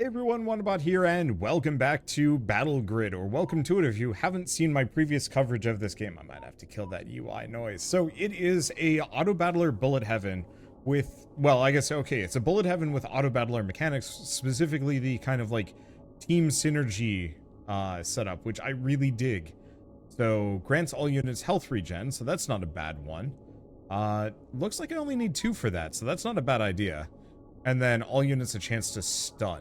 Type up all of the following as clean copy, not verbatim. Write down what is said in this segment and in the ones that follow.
Hey everyone, Wanderbot here, and welcome back to Battle Grid, or welcome to it if you haven't seen my previous coverage of this game. I might have to kill that UI noise. So it is a auto battler bullet heaven with, well, I guess, okay, it's a bullet heaven with auto battler mechanics, specifically the kind of like team synergy setup, which I really dig. So grants all units health regen, so that's not a bad one. Looks like I only need 2 for that, so that's not a bad idea. And then all units a chance to stun.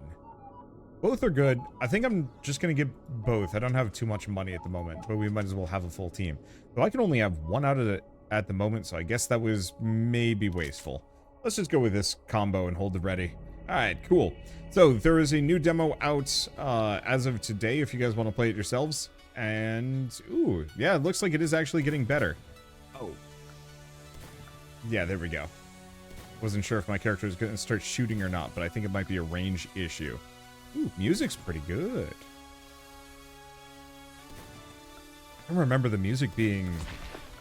Both are good. I think I'm just going to get both. I don't have too much money at the moment, but we might as well have a full team. Though I can only have 1 out of it at the moment, so I guess that was maybe wasteful. Let's just go with this combo and hold it ready. Alright, cool. So there is a new demo out as of today if you guys want to play it yourselves. And, ooh, yeah, it looks like it is actually getting better. Oh. Yeah, there we go. Wasn't sure if my character was going to start shooting or not, but I think it might be a range issue. Ooh, music's pretty good. I don't remember the music being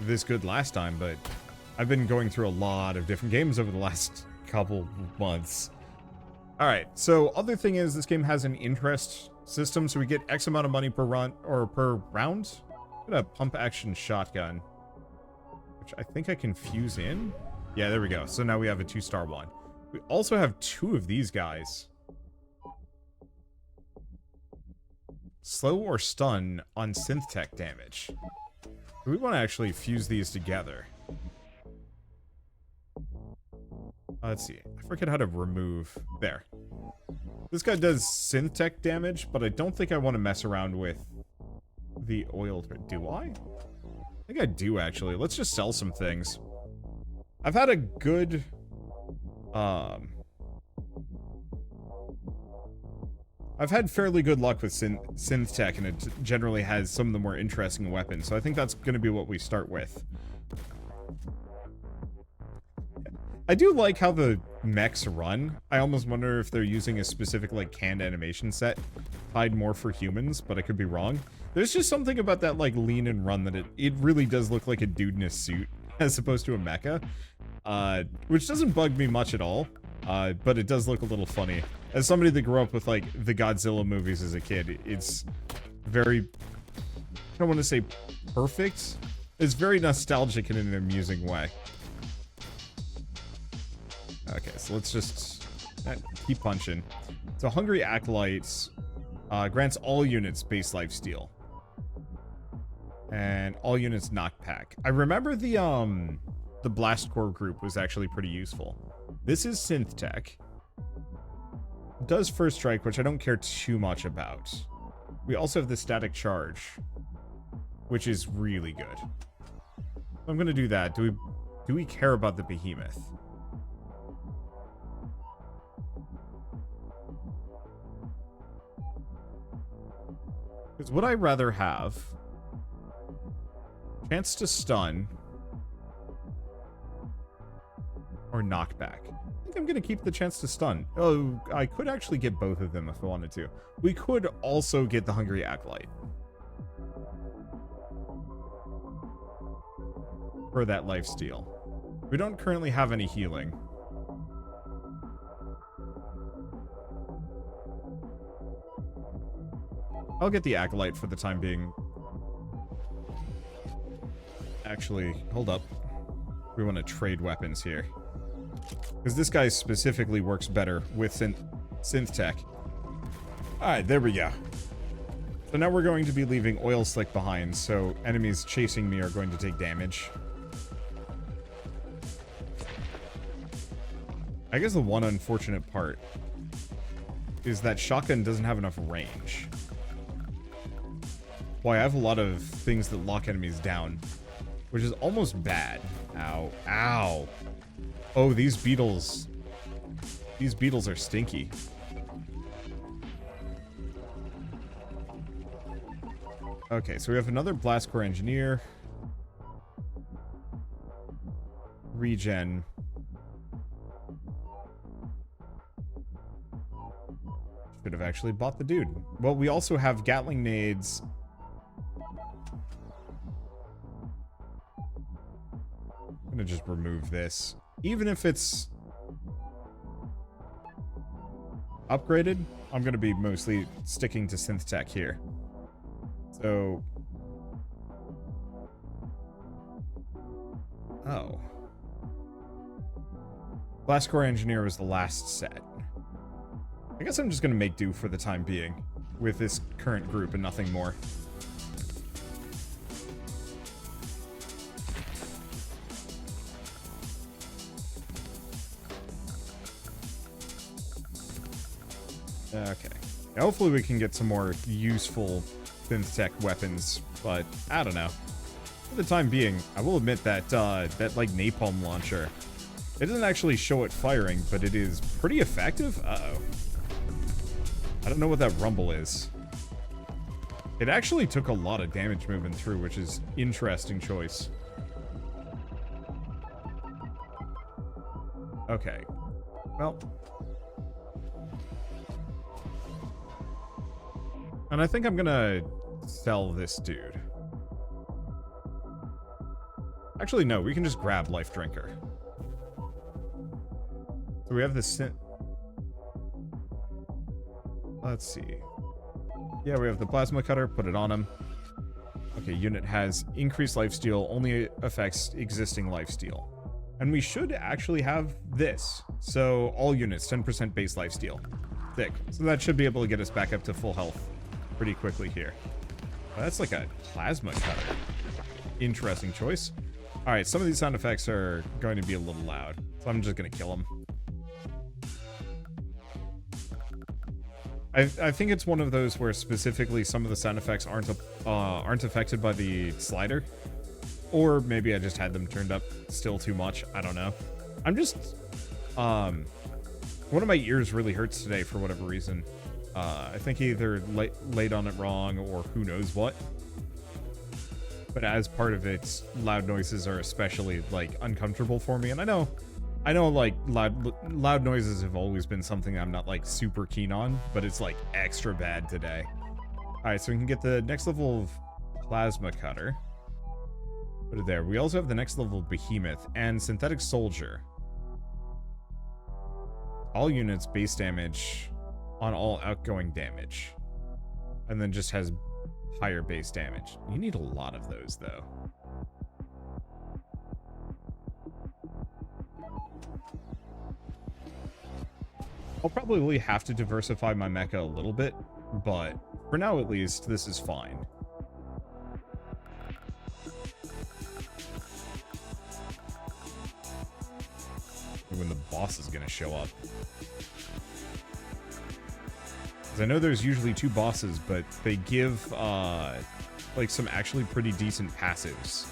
this good last time, but I've been going through a lot of different games over the last couple months. Alright, so other thing is this game has an interest system, so we get X amount of money per run, or per round. Got a pump action shotgun, which I think I can fuse in. Yeah, there we go. So now we have a 2-star one. We also have 2 of these guys. Slow or stun on synth tech damage. We want to actually fuse these together. Let's see. I forget how to remove. There. This guy does synth tech damage, but I don't think I want to mess around with the oil. Do I? I think I do, actually. Let's just sell some things. I've had a good... I've had fairly good luck with synth tech, and it generally has some of the more interesting weapons, so I think that's going to be what we start with. I do like how the mechs run. I almost wonder if they're using a specific, like, canned animation set tied more for humans, but I could be wrong. There's just something about that, like, lean and run that it really does look like a dude in a suit, as opposed to a mecha, which doesn't bug me much at all. But it does look a little funny. As somebody that grew up with, like, the Godzilla movies as a kid, it's very, I don't want to say perfect. It's very nostalgic in an amusing way. Okay, so let's just keep punching. So Hungry Acolytes grants all units base life steal. And all units knockback. I remember the Blast Core group was actually pretty useful. This is synth tech. Does first strike, which I don't care too much about. We also have the static charge, which is really good. I'm gonna do that. Do we care about the behemoth? Because would I rather have chance to stun or knockback? I think I'm going to keep the chance to stun. Oh, I could actually get both of them if I wanted to. We could also get the Hungry Acolyte for that lifesteal. We don't currently have any healing. I'll get the Acolyte for the time being. Actually, hold up. We want to trade weapons here. Because this guy specifically works better with synth tech. Alright, there we go. So now we're going to be leaving oil slick behind, so enemies chasing me are going to take damage. I guess the one unfortunate part is that shotgun doesn't have enough range. Boy, I have a lot of things that lock enemies down, which is almost bad. Ow. Ow. Oh, these beetles. These beetles are stinky. Okay, so we have another Blast Core Engineer. Regen. Should have actually bought the dude. Well, we also have Gatling nades. I'm gonna just remove this. Even if it's upgraded, I'm going to be mostly sticking to synth tech here. So... Oh. Blast Core Engineer was the last set. I guess I'm just going to make do for the time being with this current group and nothing more. Okay. Hopefully we can get some more useful synth tech weapons, but I don't know. For the time being, I will admit that that like napalm launcher, it doesn't actually show it firing, but it is pretty effective. Uh-oh. I don't know what that rumble is. It actually took a lot of damage moving through, which is interesting choice. Okay. Well. And I think I'm gonna sell this dude. Actually, no, we can just grab Life Drinker. So we have this... Let's see. Yeah, we have the Plasma Cutter, put it on him. Okay, unit has increased lifesteal, only affects existing lifesteal. And we should actually have this. So all units, 10% base lifesteal. Thick. So that should be able to get us back up to full health pretty quickly here. Well, that's like a Plasma Cutter. Interesting choice. Alright, some of these sound effects are going to be a little loud, so I'm just going to kill them. I think it's one of those where specifically some of the sound effects aren't affected by the slider. Or maybe I just had them turned up still too much. I don't know. I'm just... one of my ears really hurts today for whatever reason. I think either laid on it wrong or who knows what. But as part of it, loud noises are especially, like, uncomfortable for me. And I know, like, loud noises have always been something I'm not, like, super keen on. But it's, like, extra bad today. Alright, so we can get the next level of Plasma Cutter. Put it there. We also have the next level of Behemoth and Synthetic Soldier. All units base damage on all outgoing damage. And then just has higher base damage. You need a lot of those, though. I'll probably have to diversify my mecha a little bit, but for now at least, this is fine. When the boss is going to show up. I know there's usually two bosses, but they give, like, some actually pretty decent passives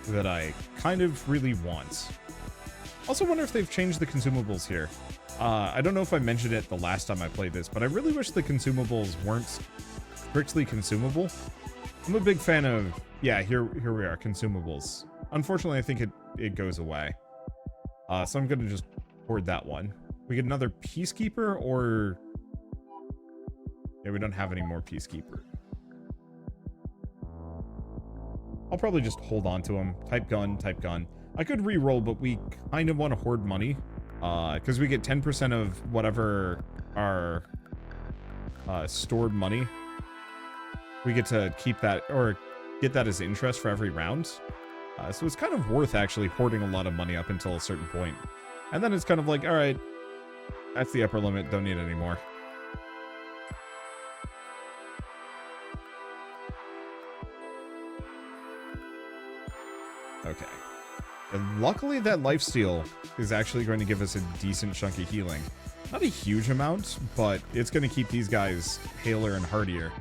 that I kind of really want. Also wonder if they've changed the consumables here. I don't know if I mentioned it the last time I played this, but I really wish the consumables weren't strictly consumable. I'm a big fan of, yeah, here we are, consumables. Unfortunately, I think it goes away. So I'm going to just hoard that one. We get another Peacekeeper, or... Yeah, we don't have any more Peacekeeper. I'll probably just hold on to him. Type gun, type gun. I could re-roll, but we kind of want to hoard money. Because we get 10% of whatever our stored money. We get to keep that, or get that as interest for every round. So it's kind of worth actually hoarding a lot of money up until a certain point. And then it's kind of like, alright, that's the upper limit, don't need any more. Okay. And luckily that lifesteal is actually going to give us a decent chunk of healing. Not a huge amount, but it's going to keep these guys haler and hardier.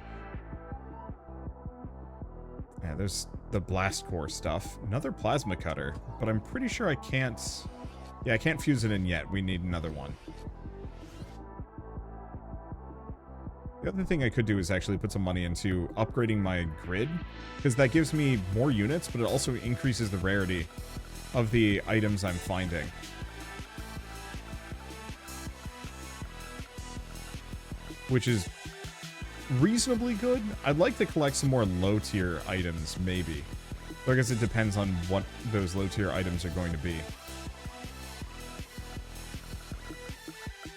Yeah, there's the blast core stuff. Another plasma cutter, but I'm pretty sure I can't... Yeah, I can't fuse it in yet. We need another one. The other thing I could do is actually put some money into upgrading my grid, because that gives me more units, but it also increases the rarity of the items I'm finding. Which is reasonably good. I'd like to collect some more low-tier items, maybe. But I guess it depends on what those low-tier items are going to be.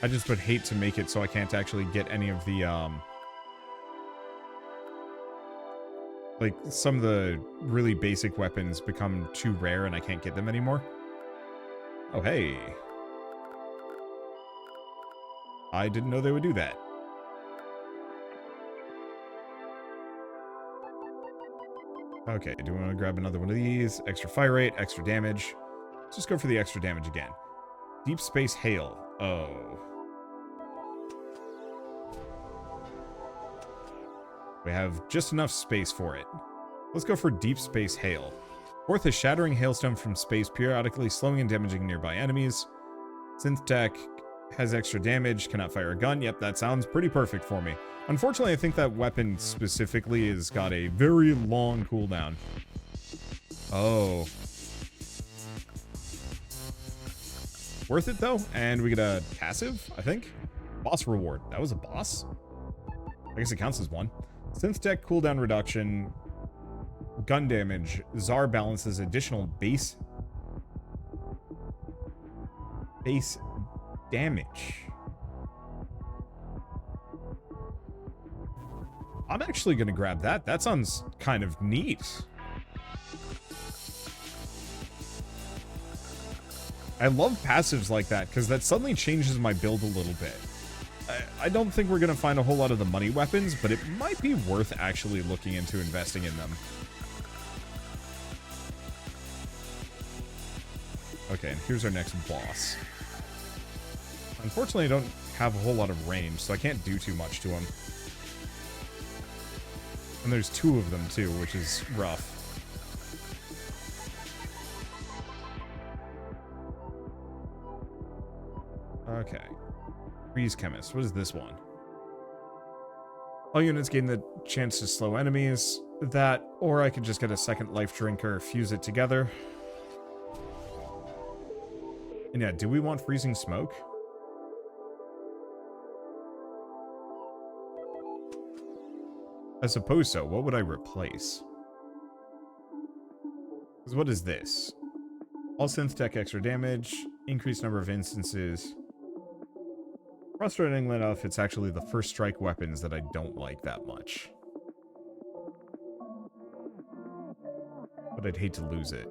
I just would hate to make it so I can't actually get any of the, like, some of the really basic weapons become too rare and I can't get them anymore. Oh, hey. I didn't know they would do that. Okay, do we want to grab another one of these? Extra fire rate, extra damage. Let's just go for the extra damage again. Deep Space Hail. Oh. We have just enough space for it. Let's go for Deep Space Hail. Fourth, a shattering hailstone from space, periodically slowing and damaging nearby enemies. Synth Tech has extra damage, cannot fire a gun. Yep, that sounds pretty perfect for me. Unfortunately, I think that weapon specifically has got a very long cooldown. Oh. Worth it, though, and we get a passive, I think. Boss reward. That was a boss? I guess it counts as one. Synth Tech cooldown reduction, gun damage. Czar balances additional base damage. I'm actually going to grab that. That sounds kind of neat. I love passives like that because that suddenly changes my build a little bit. I don't think we're going to find a whole lot of the money weapons, but it might be worth actually looking into investing in them. Okay, and here's our next boss. Unfortunately, I don't have a whole lot of range, so I can't do too much to him. And there's two of them, too, which is rough. Okay. Freeze Chemist. What is this one? All units gain the chance to slow enemies. That, or I could just get a second life drinker, fuse it together. And yeah, do we want Freezing Smoke? I suppose so. What would I replace? Because what is this? All Synth Tech extra damage, increased number of instances. Frustrating enough, it's actually the first strike weapons that I don't like that much. But I'd hate to lose it.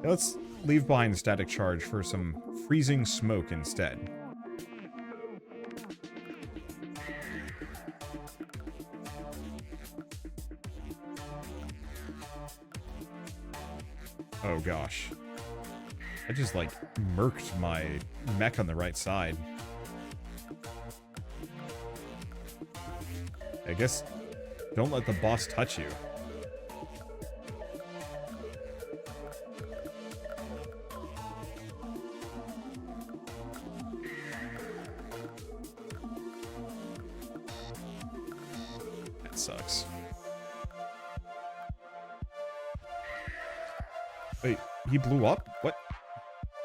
Let's leave behind Static Charge for some Freezing Smoke instead. Oh gosh. I just like murked my mech on the right side. I guess don't let the boss touch you. That sucks. Wait, he blew up? What?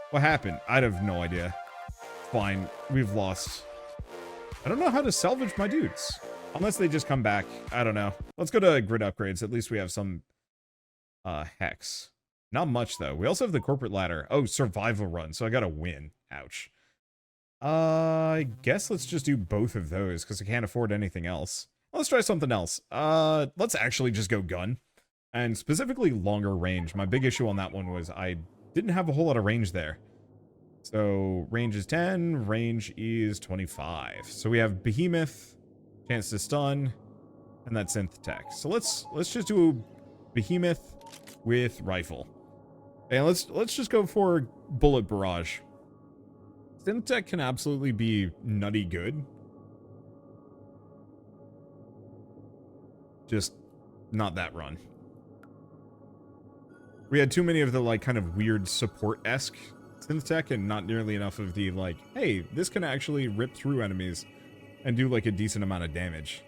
What happened? I have no idea. Fine, we've lost. I don't know how to salvage my dudes. Unless they just come back. I don't know. Let's go to grid upgrades. At least we have some hex. Not much, though. We also have the corporate ladder. Oh, survival run. So I gotta win. Ouch. I guess let's just do both of those, because I can't afford anything else. Let's try something else. Let's actually just go gun. And specifically longer range. My big issue on that one was I didn't have a whole lot of range there. So range is 10, range is 25. So we have Behemoth, chance to stun, and that Synth Tech. So let's just do Behemoth with rifle. And let's just go for Bullet Barrage. Synth Tech can absolutely be nutty good. Just not that run. We had too many of the, like, kind of weird support-esque Synth Tech and not nearly enough of the, like, hey, this can actually rip through enemies and do, like, a decent amount of damage.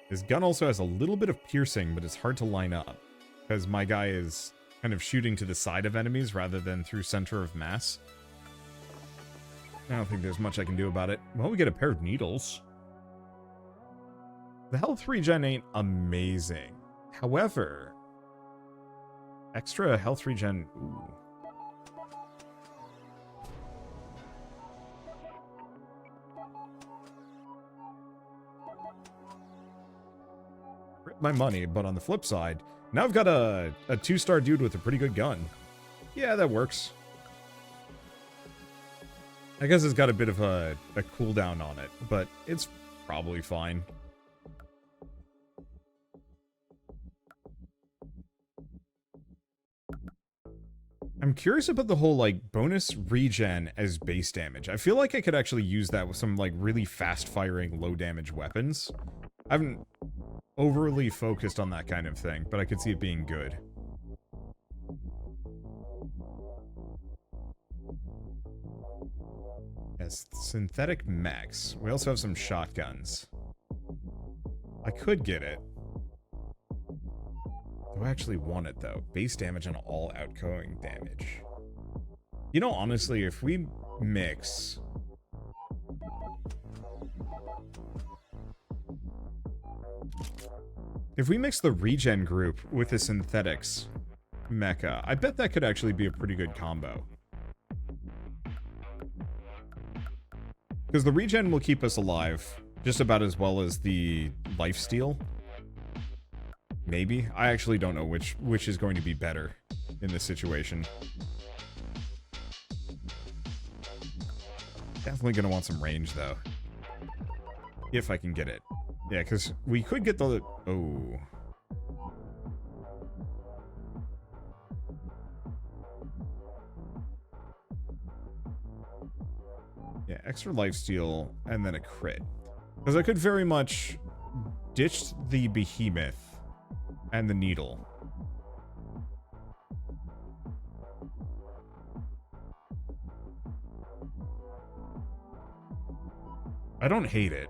His gun also has a little bit of piercing, but it's hard to line up, because my guy is kind of shooting to the side of enemies rather than through center of mass. I don't think there's much I can do about it. Well, we get a pair of needles. The health regen ain't amazing. However, extra health regen... Ooh. Rip my money, but on the flip side, now I've got a 2-star dude with a pretty good gun. Yeah, that works. I guess it's got a bit of a cooldown on it, but it's probably fine. I'm curious about the whole, like, bonus regen as base damage. I feel like I could actually use that with some, like, really fast-firing, low-damage weapons. I haven't overly focused on that kind of thing, but I could see it being good. Yes, synthetic mechs. We also have some shotguns. I could get it. Do I actually want it, though? Base damage and all outgoing damage. You know, honestly, if we mix... If we mix the regen group with the synthetics mecha, I bet that could actually be a pretty good combo. Because the regen will keep us alive just about as well as the lifesteal. Maybe. I actually don't know which is going to be better in this situation. Definitely going to want some range, though. If I can get it. Yeah, because we could get the... Oh. Yeah, extra lifesteal and then a crit. Because I could very much ditch the behemoth and the needle. I don't hate it.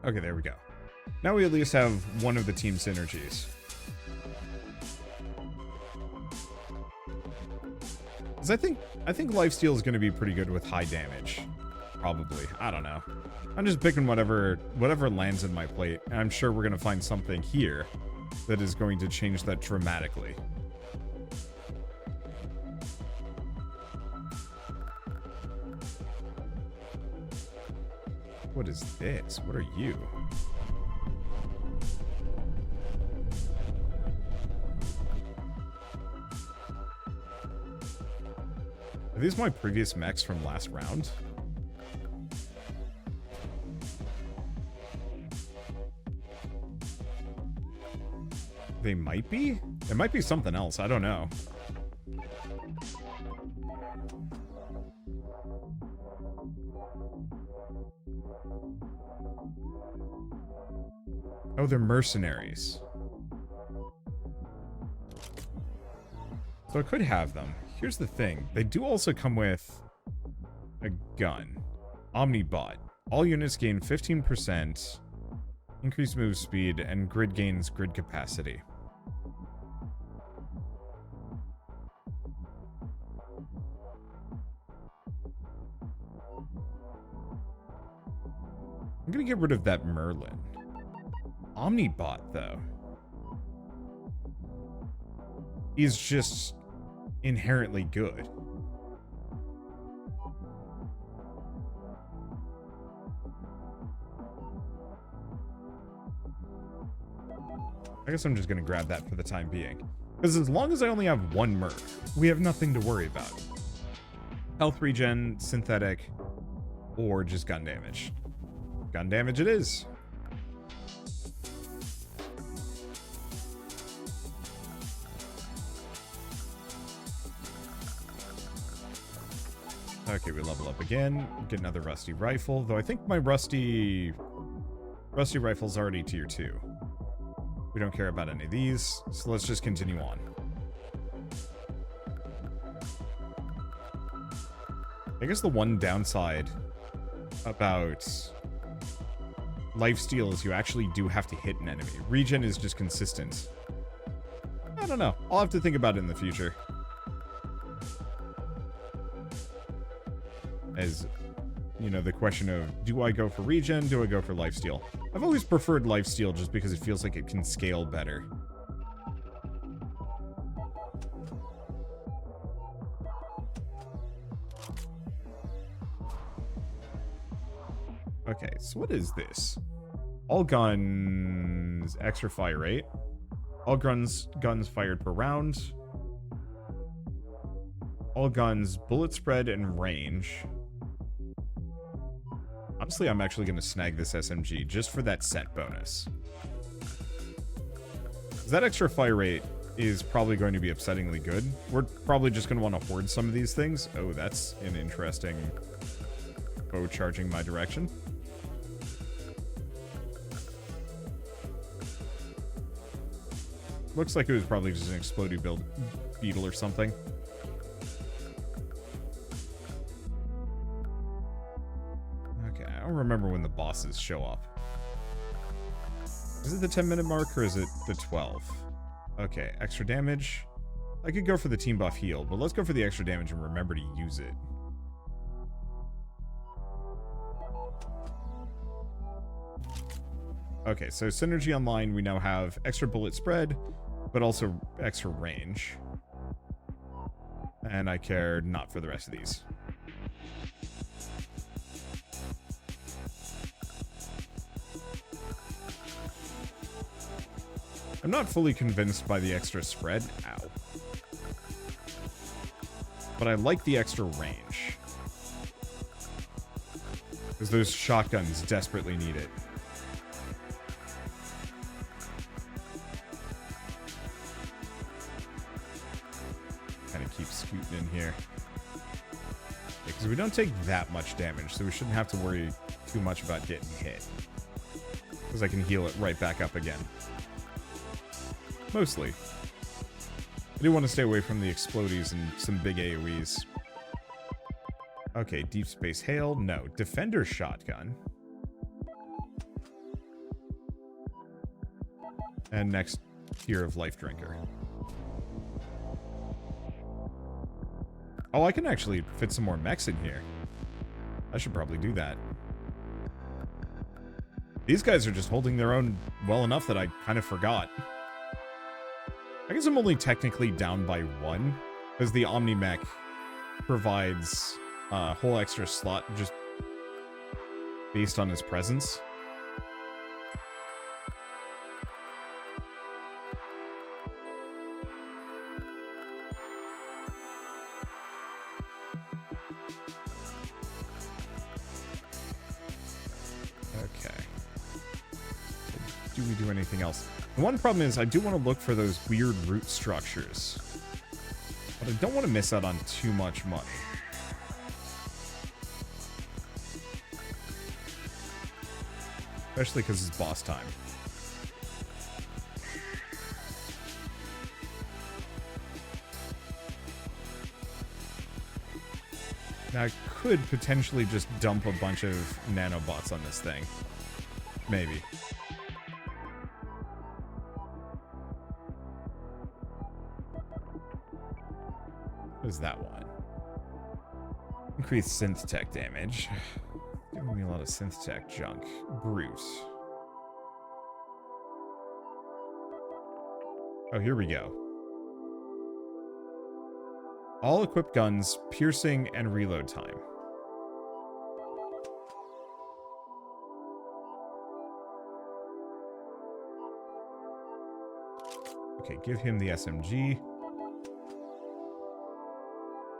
Okay, there we go. Now we at least have one of the team synergies. Because I think lifesteal is going to be pretty good with high damage. Probably. I don't know. I'm just picking whatever lands in my plate, and I'm sure we're going to find something here that is going to change that dramatically. What is this? What are you? Are these my previous mechs from last round? They might be? It might be something else. I don't know. Oh, they're mercenaries. So I could have them. Here's the thing. They do also come with a gun. Omnibot. All units gain 15%, increased move speed, and grid gains grid capacity. I'm gonna get rid of that Merlin. Omnibot, though, is just inherently good. I guess I'm just gonna grab that for the time being. Because as long as I only have one merc, we have nothing to worry about. Health regen, synthetic, or just gun damage. Gun damage it is. Okay, we level up again. Get another rusty rifle, though I think my rusty rifle's already tier 2. We don't care about any of these, so let's just continue on. I guess the one downside about lifesteal is you actually do have to hit an enemy. Regen is just consistent. I don't know. I'll have to think about it in the future. As, you know, the question of, do I go for regen? Do I go for lifesteal? I've always preferred lifesteal just because it feels like it can scale better. Okay, so what is this? All guns, extra fire rate. All guns fired per round. All guns, bullet spread and range. Honestly, I'm actually going to snag this SMG just for that set bonus. That extra fire rate is probably going to be upsettingly good. We're probably just going to want to hoard some of these things. Oh, that's an interesting bow charging my direction. Looks like it was probably just an exploding beetle or something. Okay, I don't remember when the bosses show up. Is it the 10-minute mark or is it the 12? Okay, extra damage. I could go for the team buff heal, but let's go for the extra damage and remember to use it. Okay, so synergy online, we now have extra bullet spread, but also extra range. And I care not for the rest of these. I'm not fully convinced by the extra spread. Ow. But I like the extra range. Because those shotguns desperately need it. Keep scooting in here. Because we don't take that much damage, so we shouldn't have to worry too much about getting hit. Because I can heal it right back up again. Mostly. I do want to stay away from the explodies and some big AoEs. Okay, deep space hail. No. Defender shotgun. And next tier of life drinker. Oh, I can actually fit some more mechs in here. I should probably do that. These guys are just holding their own well enough that I kind of forgot. I guess I'm only technically down by one, because the Omni Mech provides a whole extra slot just based on his presence. Do we do anything else? The one problem is I do want to look for those weird root structures. But I don't want to miss out on too much money. Especially because it's boss time. Now I could potentially just dump a bunch of nanobots on this thing. Maybe. What is that one? Increased synth tech damage. Giving me a lot of synth tech junk. Brute. Oh, here we go. All equipped guns, piercing, and reload time. Okay, give him the SMG.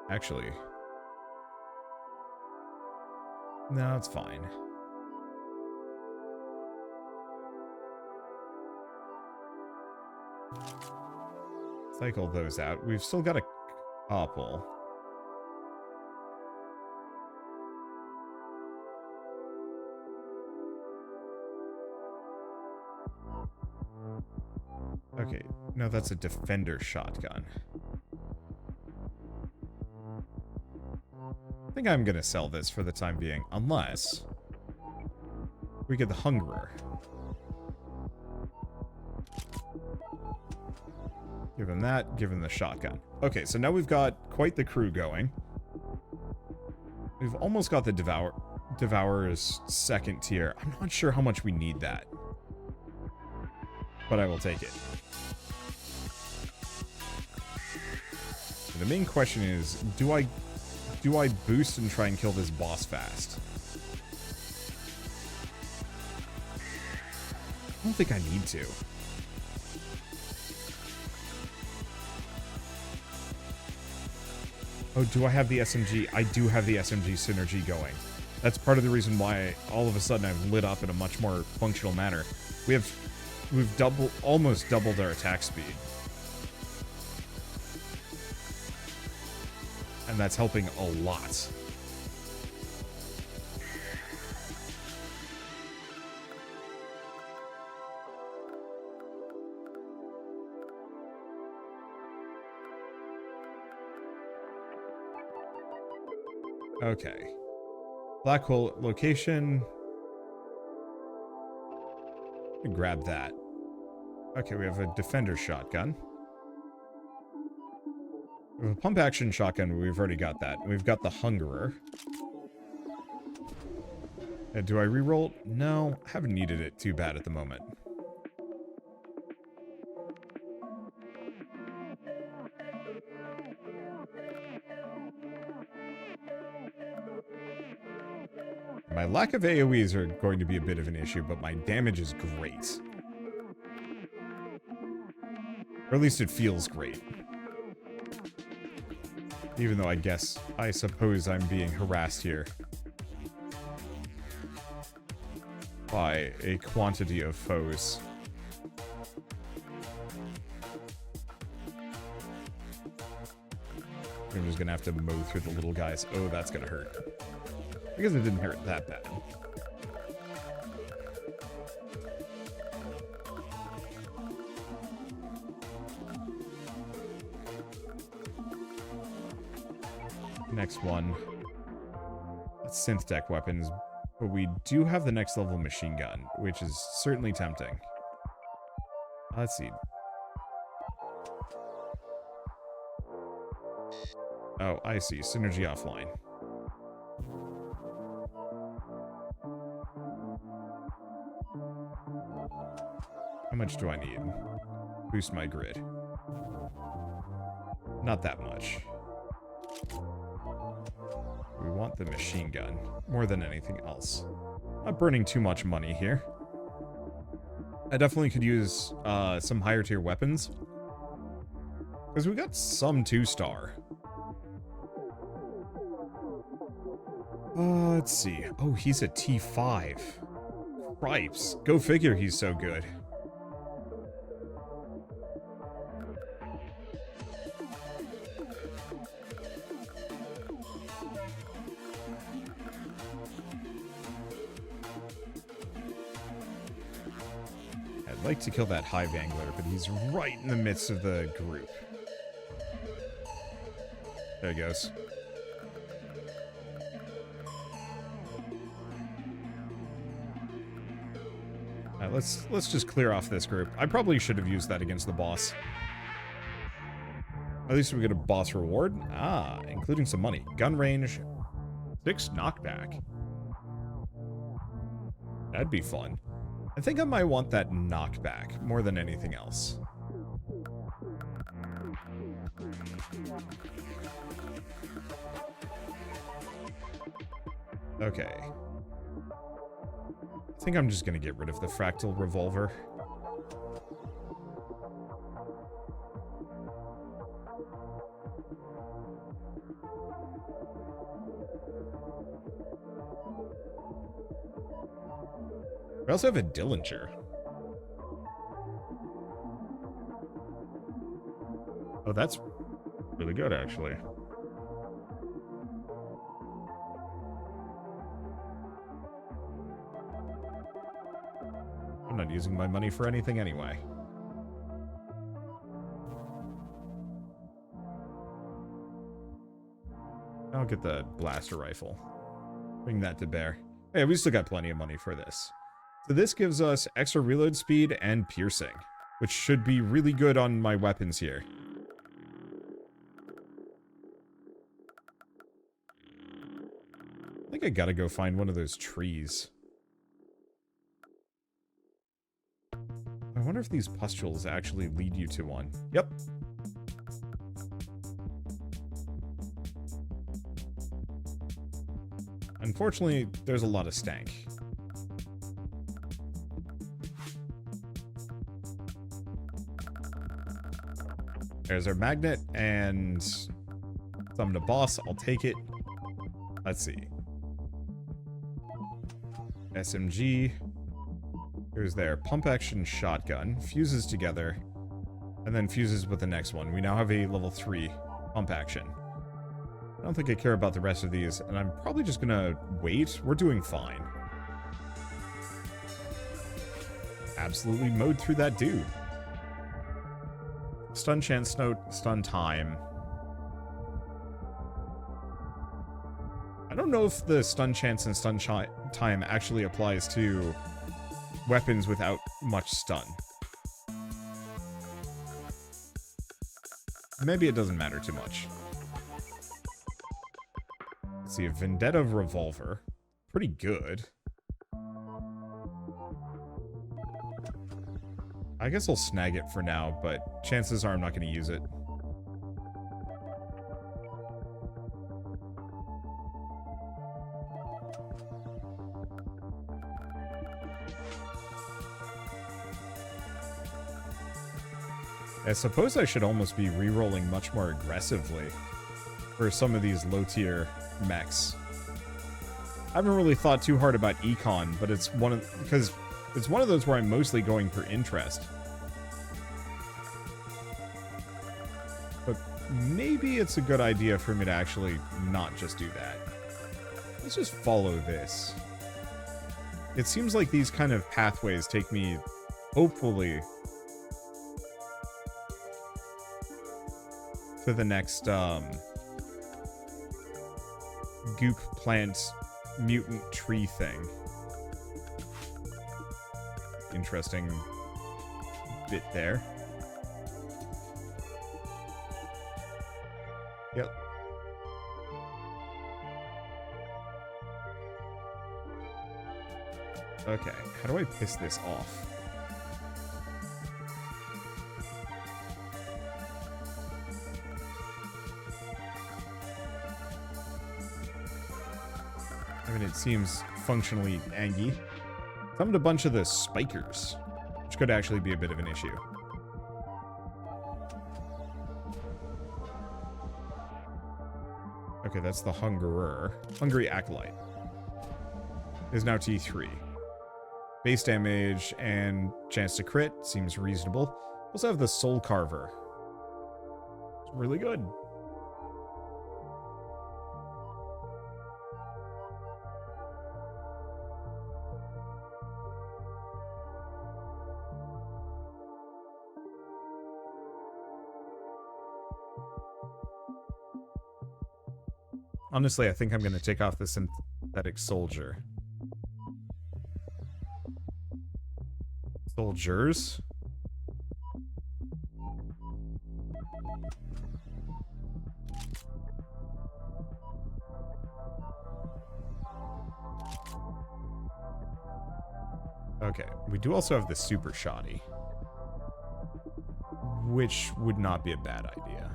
Actually, no, it's fine. Cycle those out. We've still got a couple. Okay, no, that's a defender shotgun. think I'm gonna sell this for the time being, unless we get the Hungerer. Give him that, give him the shotgun. Okay, so now we've got quite the crew going. We've almost got the Devourer's second tier. I'm not sure how much we need that, but I will take it. The main question is, do I boost and try and kill this boss fast? I don't think I need to. Oh, do I have the SMG? I do have the SMG synergy going. That's part of the reason why all of a sudden I've lit up in a much more functional manner. We've almost doubled our attack speed. And that's helping a lot. Okay. Black hole location. Grab that. Okay, we have a defender shotgun. We have a pump action shotgun, we've already got that. We've got the Hungerer. Do I reroll? No, I haven't needed it too bad at the moment. My lack of AoEs are going to be a bit of an issue, but my damage is great. Or at least it feels great. Even though I suppose I'm being harassed here by a quantity of foes. I'm just gonna have to mow through the little guys. Oh, that's gonna hurt. I guess it didn't hurt that bad. Next one. That's synth tech weapons, but we do have the next level machine gun, which is certainly tempting. Let's see. Oh, I see. Synergy offline. How much do I need? Boost my grid. Not that much. We want the machine gun more than anything else. Not burning too much money here. I definitely could use some higher tier weapons, because we got some 2-star. Let's see. Oh, he's a T5. Cripes. Go figure he's so good. I'd like to kill that Hive Angler, but he's right in the midst of the group. There he goes. Alright, let's just clear off this group. I probably should have used that against the boss. At least we get a boss reward. Ah, including some money. Gun range. 6 knockback. That'd be fun. I think I might want that knockback more than anything else. Okay. I think I'm just gonna get rid of the fractal revolver. We also have a Dillinger. Oh, that's really good, actually. I'm not using my money for anything anyway. I'll get the blaster rifle. Bring that to bear. Hey, we still got plenty of money for this. So this gives us extra reload speed and piercing, which should be really good on my weapons here. I think I gotta go find one of those trees. I wonder if these pustules actually lead you to one. Yep. Unfortunately, there's a lot of stank. There's our magnet and summon the boss. I'll take it. Let's see. SMG. Here's their pump action shotgun. Fuses together. And then fuses with the next one. We now have a level 3 pump action. I don't think I care about the rest of these, and I'm probably just gonna wait. We're doing fine. Absolutely mowed through that dude. Stun chance, stun time. I don't know if the stun chance and stun time actually applies to weapons without much stun. Maybe it doesn't matter too much. Let's see, a Vendetta revolver. Pretty good. I guess I'll snag it for now, but chances are I'm not going to use it. I suppose I should almost be re-rolling much more aggressively for some of these low-tier mechs. I haven't really thought too hard about econ, but it's because it's one of those where I'm mostly going for interest. But maybe it's a good idea for me to actually not just do that. Let's just follow this. It seems like these kind of pathways take me, hopefully, to the next goop plant mutant tree thing. Interesting bit there. Yep. Okay, how do I piss this off? I mean, it seems functionally angy. Summoned a bunch of the spikers, which could actually be a bit of an issue. Okay, that's the Hungry Acolyte. Is now T3. Base damage and chance to crit seems reasonable. Also have the Soul Carver. It's really good. Honestly, I think I'm going to take off the synthetic soldier. Soldiers? Okay, we do also have the super shoddy, which would not be a bad idea.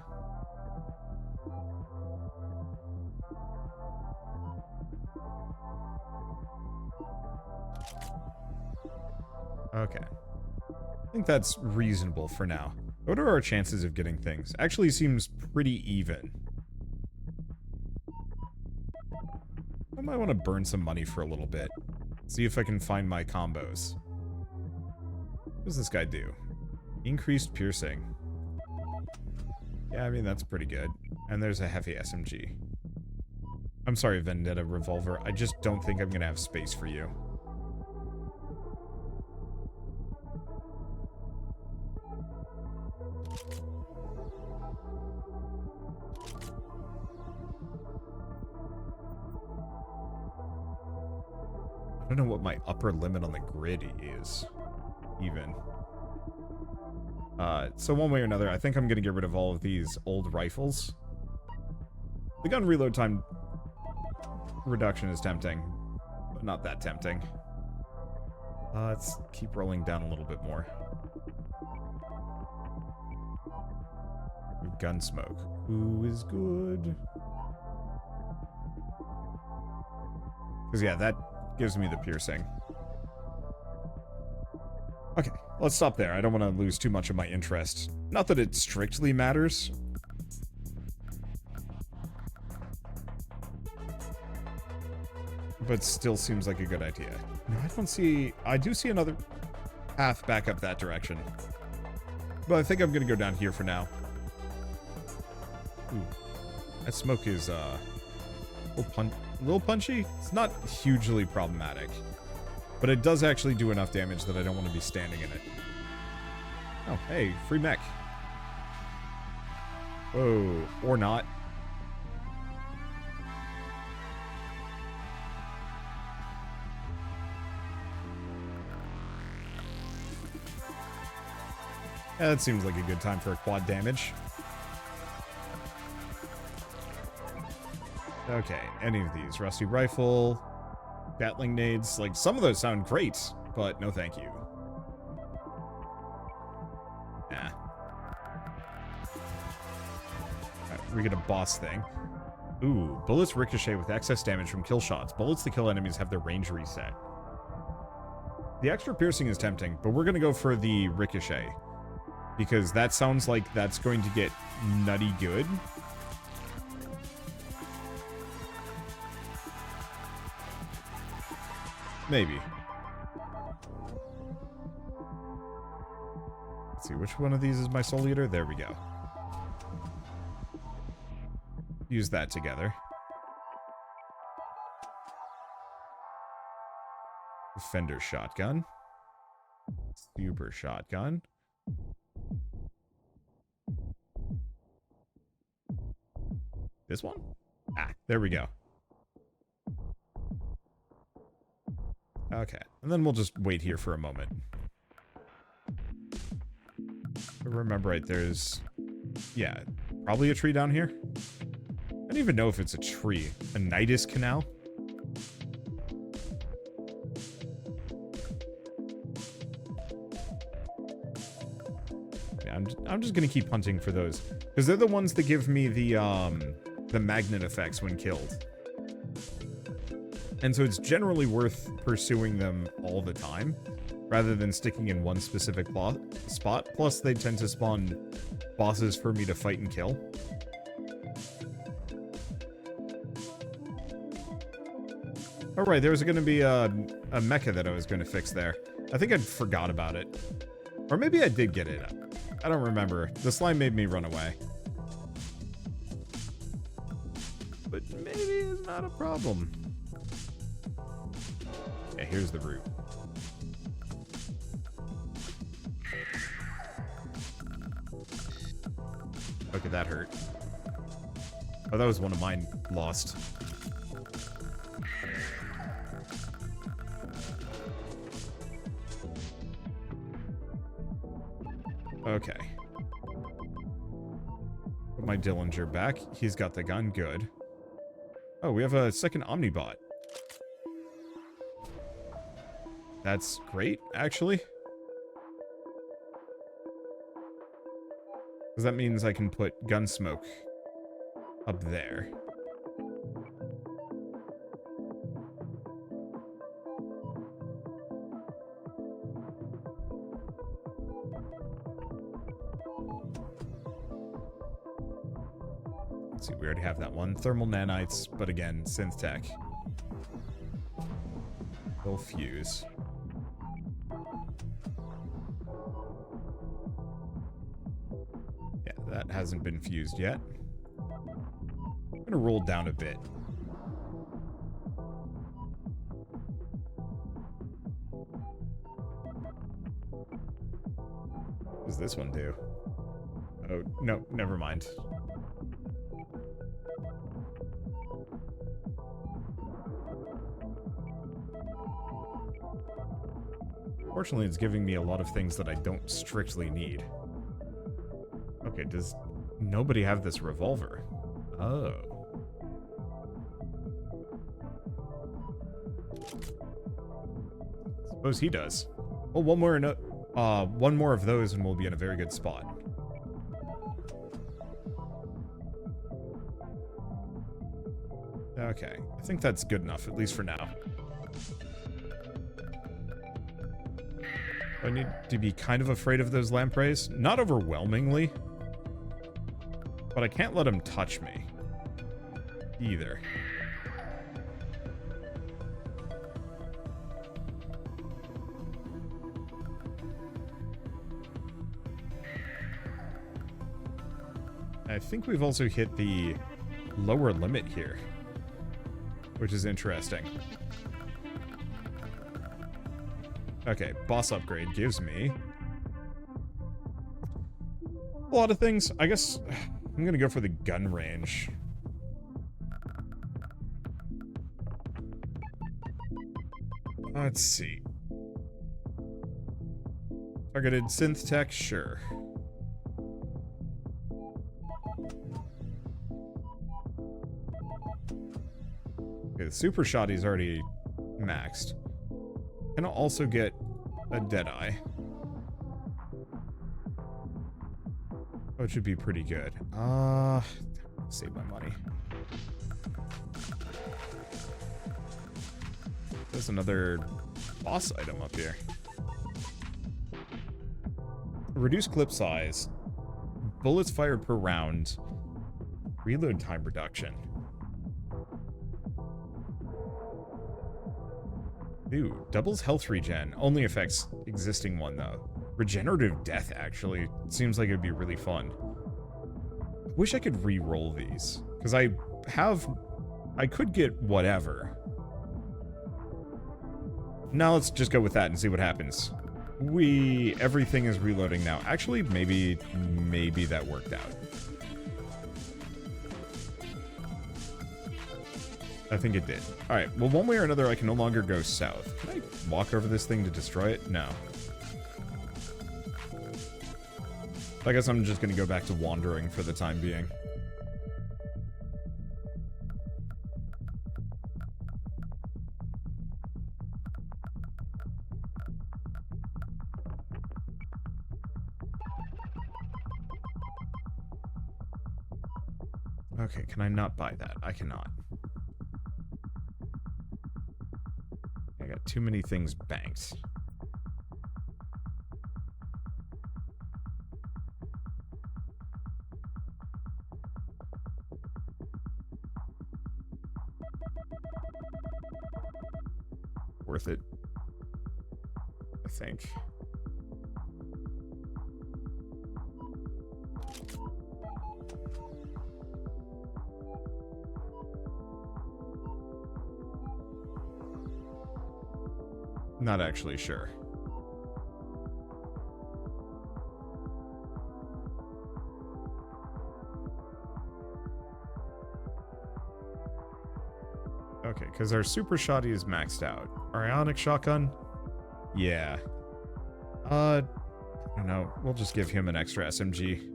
Okay. I think that's reasonable for now. What are our chances of getting things? Actually seems pretty even. I might want to burn some money for a little bit. See if I can find my combos. What does this guy do? Increased piercing. Yeah, I mean, that's pretty good. And there's a heavy SMG. I'm sorry, Vendetta revolver. I just don't think I'm going to have space for you. don't know what my upper limit on the grid is, even. So one way or another, I think I'm gonna get rid of all of these old rifles. The gun reload time reduction is tempting, but not that tempting. Let's keep rolling down a little bit more. Gunsmoke. Who is good? Because, yeah, that gives me the piercing. Okay, let's stop there. I don't want to lose too much of my interest. Not that it strictly matters. But still seems like a good idea. No, I don't see... I do see another path back up that direction. But I think I'm going to go down here for now. Ooh. That smoke is, a little punchy. It's not hugely problematic. But it does actually do enough damage that I don't want to be standing in it. Oh, hey, free mech. Oh, or not. Yeah, that seems like a good time for a quad damage. Okay, any of these. Rusty rifle, Gatling nades. Like, some of those sound great, but no thank you. Nah. Alright, we get a boss thing. Ooh, bullets ricochet with excess damage from kill shots. Bullets that kill enemies have their range reset. The extra piercing is tempting, but we're gonna go for the ricochet. Because that sounds like that's going to get nutty good. Maybe. Let's see, which one of these is my soul eater? There we go. Use that together. Defender shotgun. Super shotgun. This one? Ah, there we go. Okay, and then we'll just wait here for a moment. If I remember right, there's... yeah, probably a tree down here. I don't even know if it's a tree. A Nidus canal? Yeah, I'm just gonna keep hunting for those. Because they're the ones that give me the magnet effects when killed. And so it's generally worth pursuing them all the time, rather than sticking in one specific spot. Plus, they tend to spawn bosses for me to fight and kill. Alright, there was going to be a mecha that I was going to fix there. I think I forgot about it. Or maybe I did get it. I don't remember. The slime made me run away. But maybe it's not a problem. Yeah, here's the route. Okay, that hurt. Oh, that was one of mine lost. Okay. Put my Dillinger back. He's got the gun. Good. Oh, we have a second Omnibot. That's great, actually. Because that means I can put Gunsmoke up there. Let's see, we already have that one. Thermal nanites, but again, synth tech. They'll fuse. Yeah, that hasn't been fused yet. I'm gonna roll down a bit. What does this one do? Oh, no, never mind. Fortunately, it's giving me a lot of things that I don't strictly need. Okay, does nobody have this revolver? Oh. Suppose he does. Well, one more of those and we'll be in a very good spot. Okay, I think that's good enough, at least for now. I need to be kind of afraid of those lampreys. Not overwhelmingly. But I can't let them touch me. Either. I think we've also hit the lower limit here, which is interesting. Okay, boss upgrade gives me a lot of things. I guess I'm gonna go for the gun range. Let's see. Targeted synth tech, sure. Okay, the super shotty's already maxed. Can also get a Deadeye. Oh, it should be pretty good. Save my money. There's another boss item up here. Reduced clip size. Bullets fired per round. Reload time reduction. Ooh, doubles health regen. Only affects existing one, though. Regenerative death, actually. Seems like it'd be really fun. Wish I could re-roll these. Because I could get whatever. Now let's just go with that and see what happens. Everything is reloading now. Actually, maybe that worked out. I think it did. Alright, well, one way or another, I can no longer go south. Can I walk over this thing to destroy it? No. I guess I'm just gonna go back to wandering for the time being. Okay, can I not buy that? I cannot. I got too many things banked. Worth it, I think. Not actually sure. Okay, because our super shotty is maxed out. Our ionic shotgun? Yeah. I don't know. We'll just give him an extra SMG.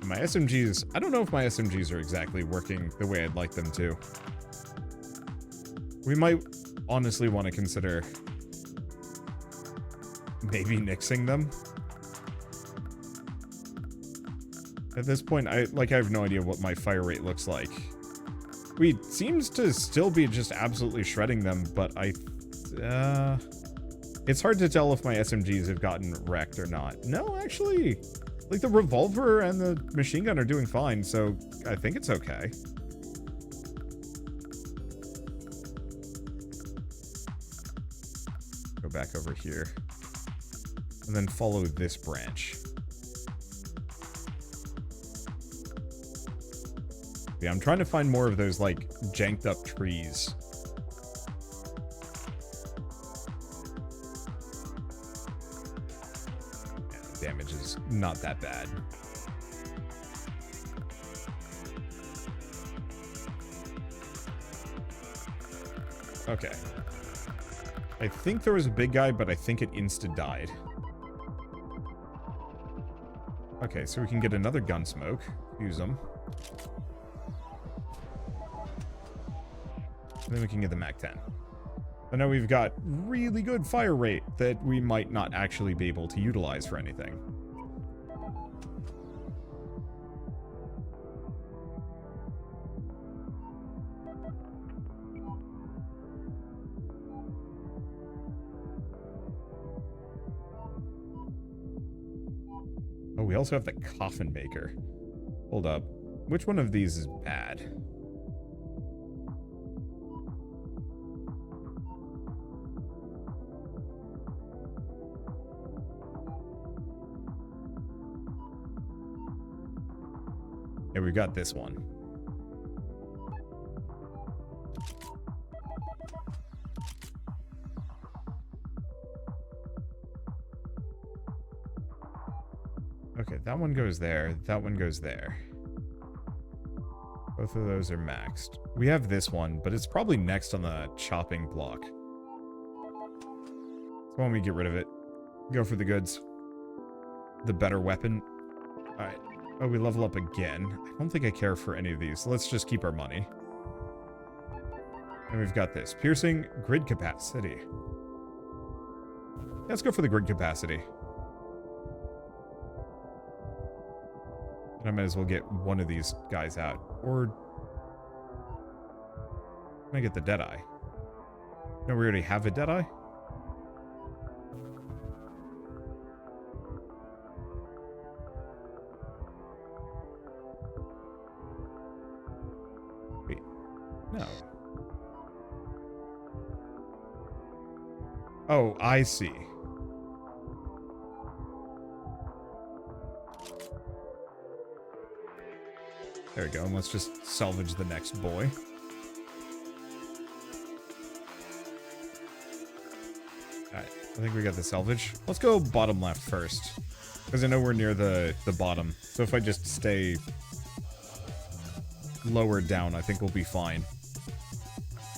My SMGs, I don't know if my SMGs are exactly working the way I'd like them to. We might honestly want to consider maybe nixing them. At this point, I have no idea what my fire rate looks like. Seems to still be just absolutely shredding them, but it's hard to tell if my SMGs have gotten wrecked or not. No, actually, like the revolver and the machine gun are doing fine, so I think it's okay. Go back over here. And then follow this branch. Yeah, I'm trying to find more of those, like, janked up trees. Yeah, damage is not that bad. Okay. I think there was a big guy, but I think it insta-died. Okay, so we can get another gun smoke. Use them. And then we can get the Mach 10. I know we've got really good fire rate that we might not actually be able to utilize for anything. Oh, we also have the coffin maker. Hold up. Which one of these is bad? Yeah, we've got this one. Okay, that one goes there. That one goes there. Both of those are maxed. We have this one, but it's probably next on the chopping block. So why don't we get rid of it? Go for the goods. The better weapon. Alright. Oh, we level up again. I don't think I care for any of these. Let's just keep our money. And we've got this. Piercing grid capacity. Let's go for the grid capacity. And I might as well get one of these guys out. Or... can I get the Deadeye? No, we already have a Deadeye? Wait. No. Oh, I see. There we go, and let's just salvage the next boy. Alright, I think we got the salvage. Let's go bottom left first. Because I know we're near the bottom. So if I just stay lower down, I think we'll be fine.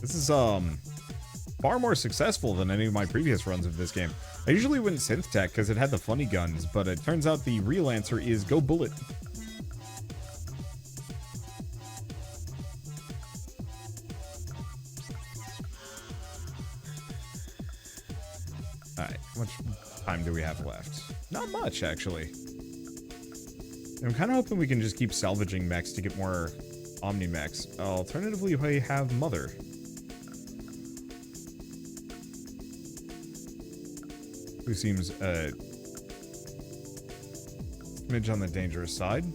This is, far more successful than any of my previous runs of this game. I usually went synth tech because it had the funny guns, but it turns out the real answer is go bullet. Alright, how much time do we have left? Not much, actually. I'm kind of hoping we can just keep salvaging mechs to get more Omni mechs. Alternatively, we have Mother. Who seems a smidge on the dangerous side.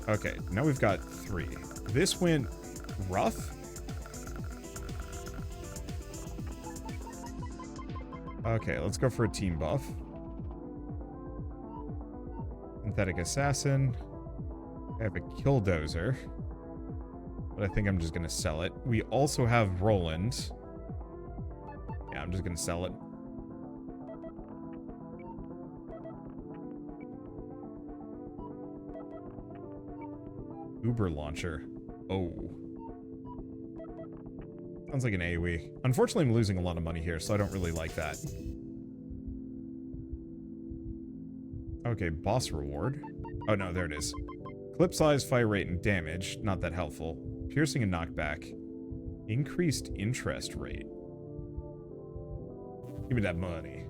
Okay, now we've got 3. This went rough. Okay, let's go for a team buff. Synthetic Assassin. I have a Killdozer. But I think I'm just going to sell it. We also have Roland. Yeah, I'm just going to sell it. Uber launcher. Oh. Sounds like an AoE. Unfortunately, I'm losing a lot of money here, so I don't really like that. Okay, boss reward. Oh, no, there it is. Clip size, fire rate, and damage. Not that helpful. Piercing and knockback. Increased interest rate. Give me that money.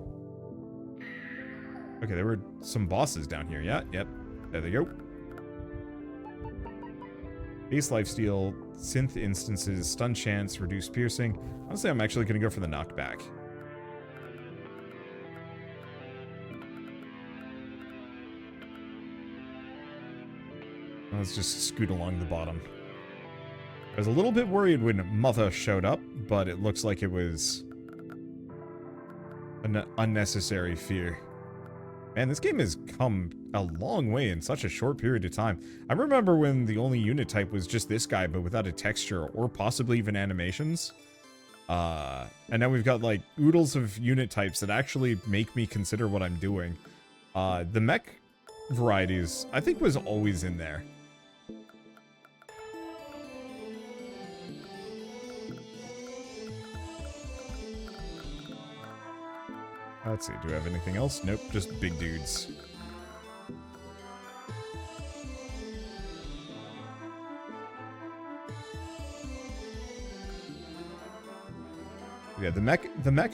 Okay, there were some bosses down here. Yeah, yep. There they go. Base lifesteal, synth instances, stun chance, reduced piercing. Honestly, I'm actually going to go for the knockback. Let's just scoot along the bottom. I was a little bit worried when Mother showed up, but it looks like it was an unnecessary fear. Man, this game has come a long way in such a short period of time. I remember when the only unit type was just this guy, but without a texture or possibly even animations. And now we've got like oodles of unit types that actually make me consider what I'm doing. The mech varieties, I think, was always in there. Let's see, do we have anything else? Nope, just big dudes. Yeah, the mech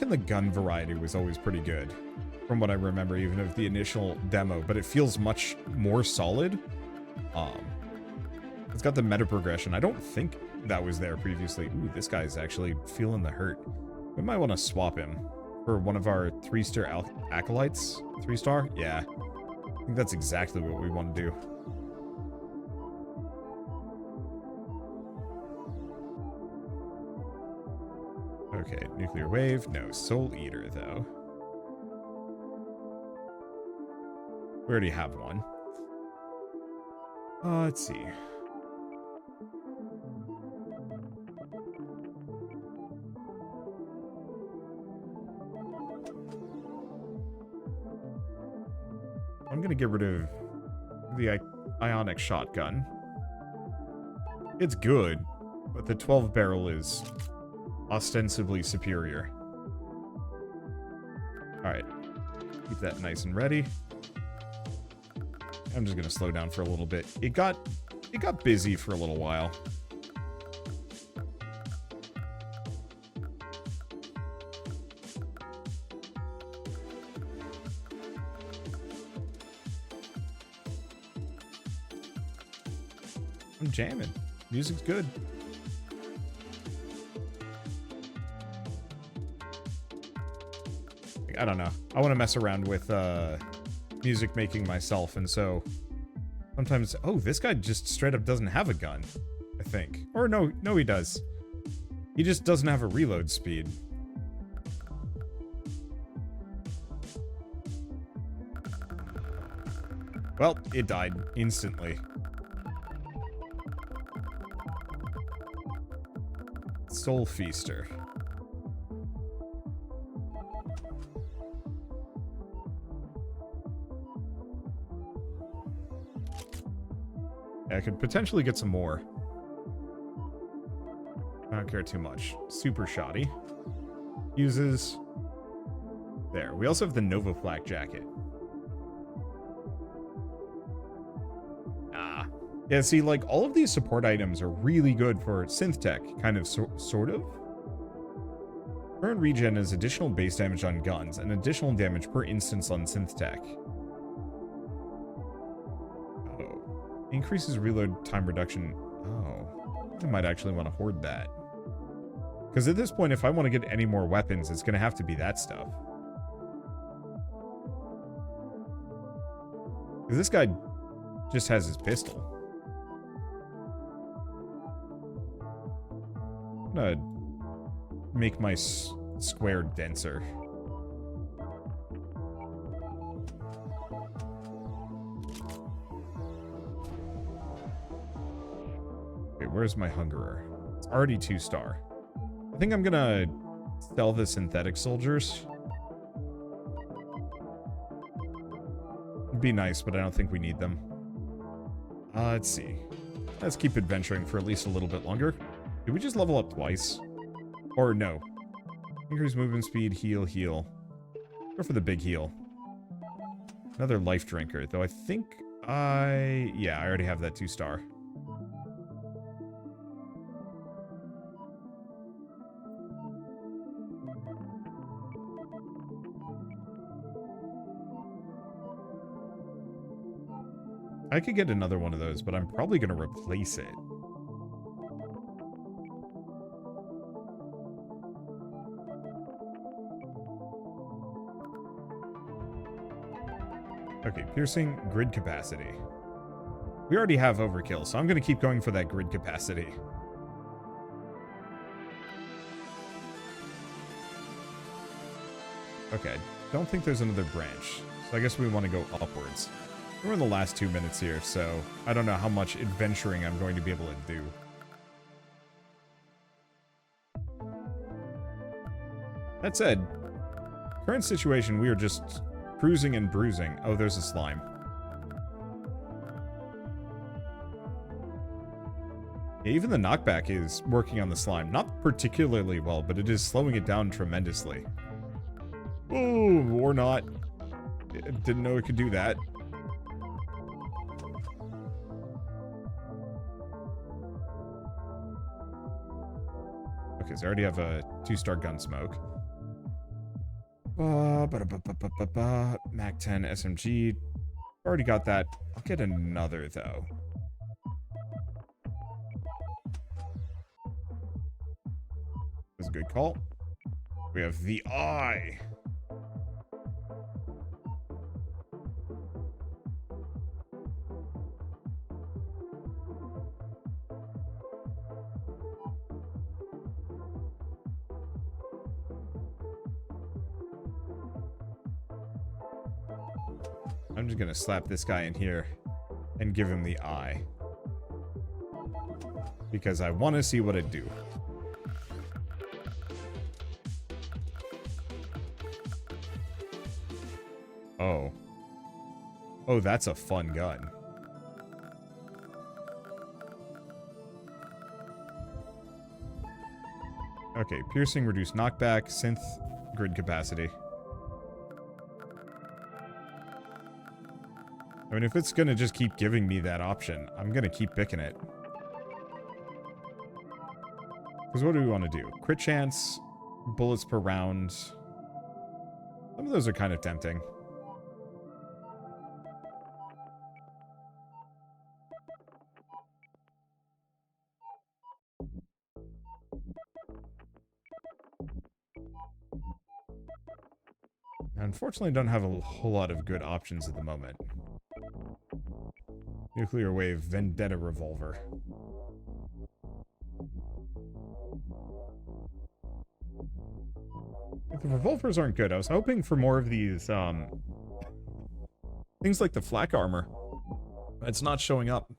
and the gun variety was always pretty good, from what I remember, even of the initial demo, but it feels much more solid. It's got the meta progression. I don't think that was there previously. Ooh, this guy's actually feeling the hurt. We might want to swap him for one of our 3-star acolytes. 3-star? Yeah. I think that's exactly what we want to do. Okay, nuclear wave. No, soul eater, though. We already have one. Let's see. I'm gonna get rid of the ionic shotgun. It's good, but the 12 barrel is ostensibly superior. Alright. Keep that nice and ready. I'm just gonna slow down for a little bit. It got busy for a little while. I'm jamming. Music's good. I don't know. I want to mess around with music making myself, and so sometimes... Oh, this guy just straight up doesn't have a gun, I think. Or no, he does. He just doesn't have a reload speed. Well, it died instantly. Soul Feaster. Yeah, I could potentially get some more. I don't care too much. Super shoddy. Uses... There. We also have the Nova Flak jacket. Ah. Yeah, see, like, all of these support items are really good for synth tech, kind of, sort of. Current regen is additional base damage on guns, and additional damage per instance on synth tech. Oh. Increases reload time reduction. Oh. I might actually want to hoard that. Because at this point, if I want to get any more weapons, it's going to have to be that stuff. Because this guy just has his pistol. I'm gonna make my square denser. Wait, where's my hungerer? It's already 2-star. I think I'm gonna sell the synthetic soldiers. It'd be nice, but I don't think we need them. Let's see. Let's keep adventuring for at least a little bit longer. Did we just level up twice? Or no. Increase movement speed, heal, heal. Go for the big heal. Another life drinker, though I think yeah, I already have that 2-star. I could get another one of those, but I'm probably going to replace it. Okay, piercing grid capacity. We already have overkill, so I'm going to keep going for that grid capacity. Okay, don't think there's another branch, so I guess we want to go upwards. We're in the last 2 minutes here, so I don't know how much adventuring I'm going to be able to do. That said, current situation, we are just cruising and bruising. Oh, there's a slime. Even the knockback is working on the slime. Not particularly well, but it is slowing it down tremendously. Oh, or not. Didn't know it could do that. Okay, so I already have a 2-star Gunsmoke. Mac 10 SMG. Already got that. I'll get another, though. That's a good call. We have the Eye. I'm just gonna slap this guy in here and give him the Eye. Because I want to see what it do. Oh. Oh, that's a fun gun. Okay, piercing, reduced knockback, synth, grid capacity. I mean, if it's gonna just keep giving me that option, I'm gonna keep picking it. Because what do we want to do? Crit chance, bullets per round. Some of those are kind of tempting. Unfortunately, I don't have a whole lot of good options at the moment. Nuclear Wave Vendetta Revolver. The revolvers aren't good. I was hoping for more of these, things like the flak armor. It's not showing up.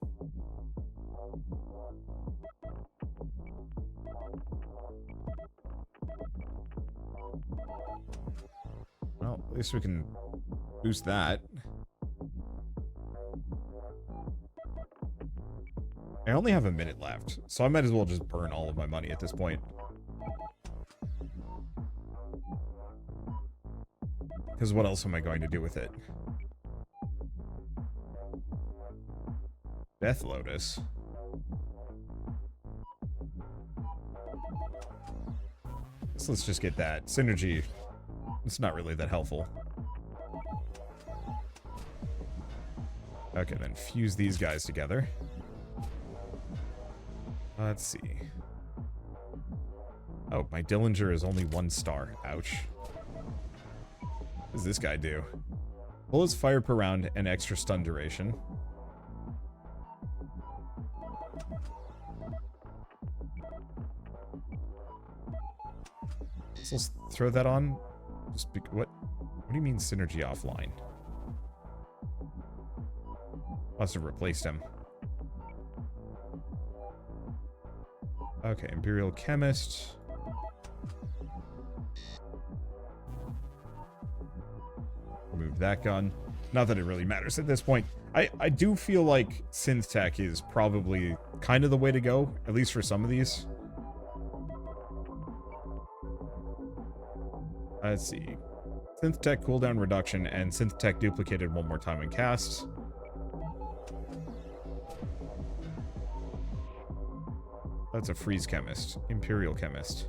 Well, at least we can boost that. I only have a minute left, so I might as well just burn all of my money at this point. Because what else am I going to do with it? Death Lotus. So let's just get that. Synergy. It's not really that helpful. Okay, then fuse these guys together. Let's see. Oh, my Dillinger is only 1 star. Ouch. What does this guy do? Bullets fired per round and extra stun duration. So let's throw that on. Just what do you mean synergy offline? Must have replaced him. Okay, Imperial Chemist. Remove that gun. Not that it really matters at this point. I do feel like synth tech is probably kind of the way to go, at least for some of these. Let's see. Synth tech cooldown reduction and synth tech duplicated 1 more time when cast. That's a freeze chemist. Imperial chemist.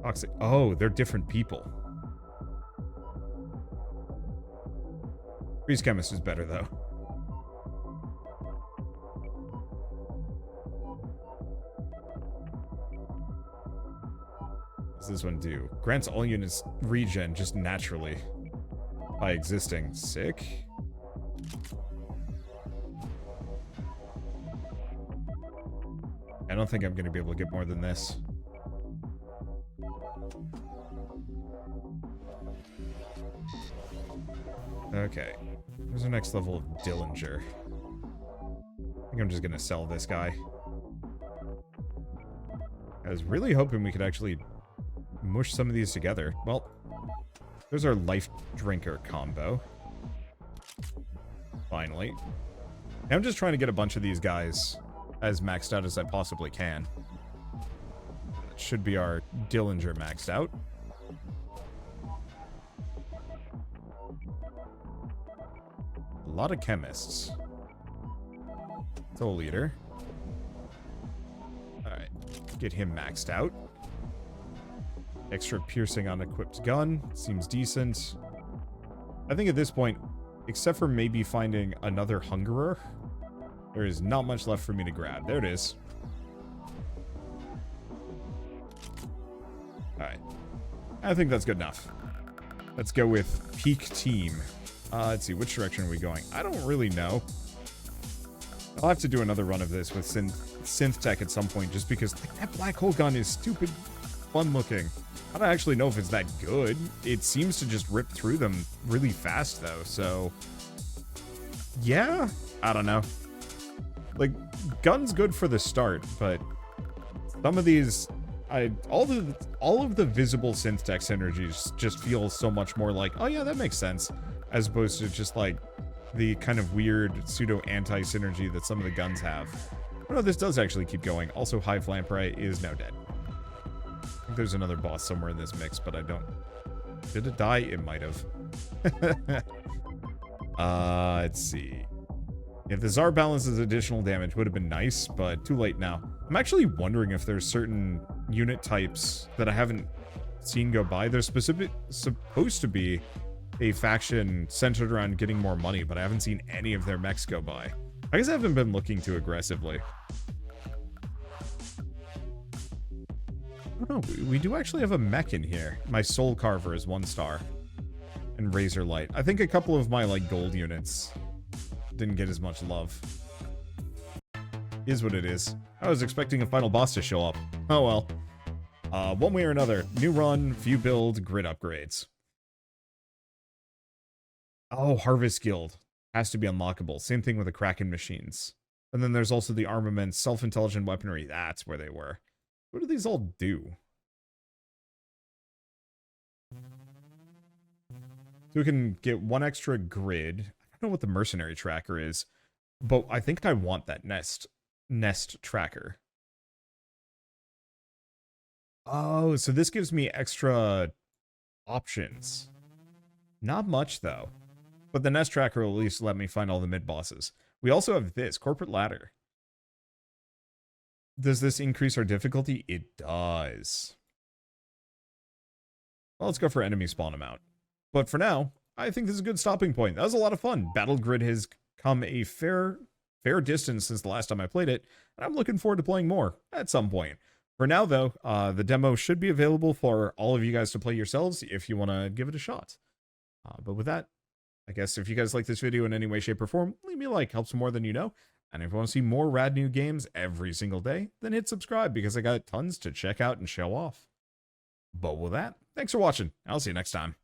Toxic. Oh, they're different people. Freeze chemist is better, though. What does this one do? Grants all units regen just naturally by existing. Sick. I don't think I'm going to be able to get more than this. Okay. Where's our next level of Dillinger? I think I'm just going to sell this guy. I was really hoping we could actually mush some of these together. Well, there's our Life Drinker combo. Finally. I'm just trying to get a bunch of these guys as maxed out as I possibly can. That should be our Dillinger maxed out. A lot of chemists. Soul leader. Alright, get him maxed out. Extra piercing on equipped gun. Seems decent. I think at this point, except for maybe finding another Hungerer, there is not much left for me to grab. There it is. Alright. I think that's good enough. Let's go with Peak Team. Let's see, which direction are we going? I don't really know. I'll have to do another run of this with synth tech at some point, just because like, that black hole gun is stupid fun looking. I don't actually know if it's that good. It seems to just rip through them really fast, though, so... yeah? I don't know. Like, gun's good for the start, but some of these... all of the visible synth tech synergies just feel so much more like, oh yeah, that makes sense, as opposed to just, like, the kind of weird pseudo-anti-synergy that some of the guns have. Oh no, this does actually keep going. Also, Hive Lamprey is now dead. I think there's another boss somewhere in this mix, but I don't... did it die? It might have. Let's see. If the Tsar balances additional damage, would have been nice, but too late now. I'm actually wondering if there's certain unit types that I haven't seen go by. There's supposed to be a faction centered around getting more money, but I haven't seen any of their mechs go by. I guess I haven't been looking too aggressively. I don't know, we do actually have a mech in here. My Soul Carver is 1 star. And Razor Light. I think a couple of my, like, gold units didn't get as much love. Is what it is. I was expecting a final boss to show up. Oh well. One way or another. New run, view build, grid upgrades. Oh, Harvest Guild. Has to be unlockable. Same thing with the Kraken machines. And then there's also the armaments, self-intelligent weaponry. That's where they were. What do these all do? So we can get 1 extra grid. I don't know what the mercenary tracker is, but I think I want that nest tracker. Oh, so this gives me extra options. Not much, though. But the nest tracker will at least let me find all the mid-bosses. We also have this, Corporate Ladder. Does this increase our difficulty? It does. Well, let's go for enemy spawn amount. But for now, I think this is a good stopping point. That was a lot of fun. Battle Grid has come a fair distance since the last time I played it, and I'm looking forward to playing more at some point. For now, though, the demo should be available for all of you guys to play yourselves if you want to give it a shot. But with that, I guess if you guys like this video in any way, shape, or form, leave me a like. Helps more than you know. And if you want to see more rad new games every single day, then hit subscribe because I got tons to check out and show off. But with that, thanks for watching. I'll see you next time.